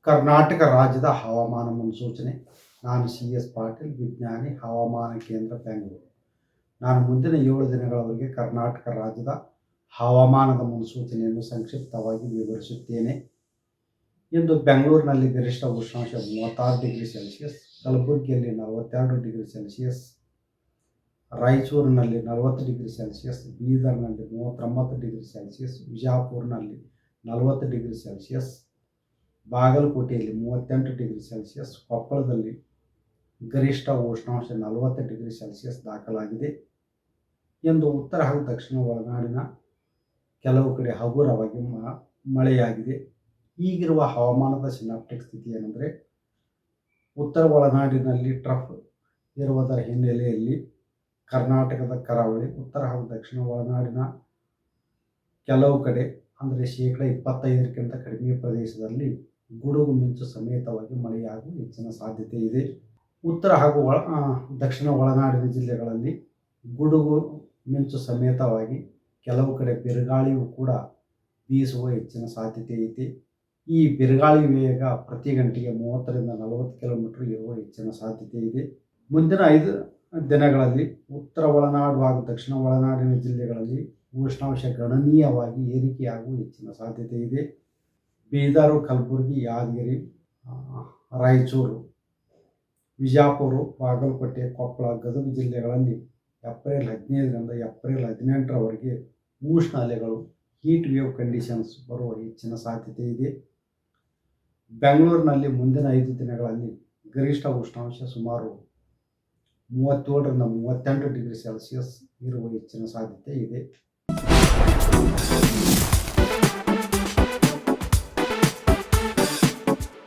ಕರ್ನಾಟಕ ರಾಜ್ಯದ ಹವಾಮಾನ ಮುನ್ಸೂಚನೆ. ನಾನು CS ಪಾಟೀಲ್, ವಿಜ್ಞಾನಿ, ಹವಾಮಾನ ಕೇಂದ್ರ, ಬೆಂಗಳೂರು. ನಾನು ಮುಂದಿನ 7 ದಿನಗಳವರೆಗೆ ಕರ್ನಾಟಕ ರಾಜ್ಯದ ಹವಾಮಾನದ ಮುನ್ಸೂಚನೆಯನ್ನು ಸಂಕ್ಷಿಪ್ತವಾಗಿ ವಿವರಿಸುತ್ತೇನೆ. ಇಂದು ಬೆಂಗಳೂರಿನಲ್ಲಿ ಗರಿಷ್ಠ ಉಷ್ಣಾಂಶ 36 ಡಿಗ್ರಿ ಸೆಲ್ಸಿಯಸ್, ಕಲಬುರಗಿಯಲ್ಲಿ 42 ಡಿಗ್ರಿ ಸೆಲ್ಸಿಯಸ್, ರಾಯಚೂರಿನಲ್ಲಿ 40 ಡಿಗ್ರಿ ಸೆಲ್ಸಿಯಸ್, ಬೀದರ್ನಲ್ಲಿ 39 ಡಿಗ್ರಿ ಸೆಲ್ಸಿಯಸ್, ವಿಜಯಪುರನಲ್ಲಿ 40 ಡಿಗ್ರಿ ಸೆಲ್ಸಿಯಸ್, ಬಾಗಲಕೋಟೆಯಲ್ಲಿ 38 ಡಿಗ್ರಿ ಸೆಲ್ಸಿಯಸ್, ಕೊಪ್ಪಳದಲ್ಲಿ ಗರಿಷ್ಠ ಉಷ್ಣಾಂಶ 40 ಡಿಗ್ರಿ ಸೆಲ್ಸಿಯಸ್ ದಾಖಲಾಗಿದೆ ಎಂದು ಉತ್ತರ ಹಾಗೂ ದಕ್ಷಿಣ ಒಳನಾಡಿನ ಕೆಲವು ಕಡೆ ಹಗುರವಾಗಿ ಮಳೆಯಾಗಿದೆ. ಈಗಿರುವ ಹವಾಮಾನದ ಸಿನಾಪ್ಟಿಕ್ ಸ್ಥಿತಿ ಏನೆಂದರೆ, ಉತ್ತರ ಒಳನಾಡಿನಲ್ಲಿ ಟ್ರಫ್ ಇರುವುದರ ಹಿನ್ನೆಲೆಯಲ್ಲಿ ಕರ್ನಾಟಕದ ಕರಾವಳಿ, ಉತ್ತರ ಹಾಗೂ ದಕ್ಷಿಣ ಒಳನಾಡಿನ ಕೆಲವು ಕಡೆ ಅಂದರೆ 25%ಕ್ಕಿಂತ ಕಡಿಮೆ ಪ್ರದೇಶದಲ್ಲಿ ಗುಡುಗು ಮಿಂಚು ಸಮೇತವಾಗಿ ಮಳೆಯಾಗುವ ಹೆಚ್ಚಿನ ಸಾಧ್ಯತೆ ಇದೆ. ಉತ್ತರ ಹಾಗೂ ದಕ್ಷಿಣ ಒಳನಾಡಿನ ಜಿಲ್ಲೆಗಳಲ್ಲಿ ಗುಡುಗು ಮಿಂಚು ಸಮೇತವಾಗಿ ಕೆಲವು ಕಡೆ ಬಿರುಗಾಳಿಯೂ ಕೂಡ ಬೀಸುವ ಹೆಚ್ಚಿನ ಸಾಧ್ಯತೆ ಐತೆ. ಈ ಬಿರುಗಾಳಿ ವೇಗ ಪ್ರತಿ ಗಂಟೆಗೆ 30ರಿಂದ 40 ಕಿಲೋಮೀಟರ್ ಇರುವ ಹೆಚ್ಚಿನ ಸಾಧ್ಯತೆ ಇದೆ. ಮುಂದಿನ 5 ದಿನಗಳಲ್ಲಿ ಉತ್ತರ ಒಳನಾಡು ಹಾಗೂ ದಕ್ಷಿಣ ಒಳನಾಡಿನ ಜಿಲ್ಲೆಗಳಲ್ಲಿ ಉಷ್ಣಾಂಶ ಗಣನೀಯವಾಗಿ ಏರಿಕೆಯಾಗುವ ಹೆಚ್ಚಿನ ಸಾಧ್ಯತೆ ಇದೆ. ಬೀದರು, ಕಲಬುರಗಿ, ಯಾದಗಿರಿ, ರಾಯಚೂರು, ವಿಜಯಪುರ, ಬಾಗಲಕೋಟೆ, ಕೊಪ್ಪಳ, ಗದಗ ಜಿಲ್ಲೆಗಳಲ್ಲಿ ಏಪ್ರಿಲ್ 15ರಿಂದ ಏಪ್ರಿಲ್ 18ರವರೆಗೆ ಉಷ್ಣ ಅಲೆಗಳು ಹೀಟ್ ವೇವ್ ಕಂಡೀಷನ್ಸ್ ಬರುವ ಹೆಚ್ಚಿನ ಸಾಧ್ಯತೆ ಇದೆ. ಬೆಂಗಳೂರಿನಲ್ಲಿ ಮುಂದಿನ 5 ದಿನಗಳಲ್ಲಿ ಗರಿಷ್ಠ ಉಷ್ಣಾಂಶ ಸುಮಾರು 37ರಿಂದ 38 ಡಿಗ್ರಿ ಸೆಲ್ಸಿಯಸ್ ಇರುವ ಹೆಚ್ಚಿನ ಸಾಧ್ಯತೆ ಇದೆ.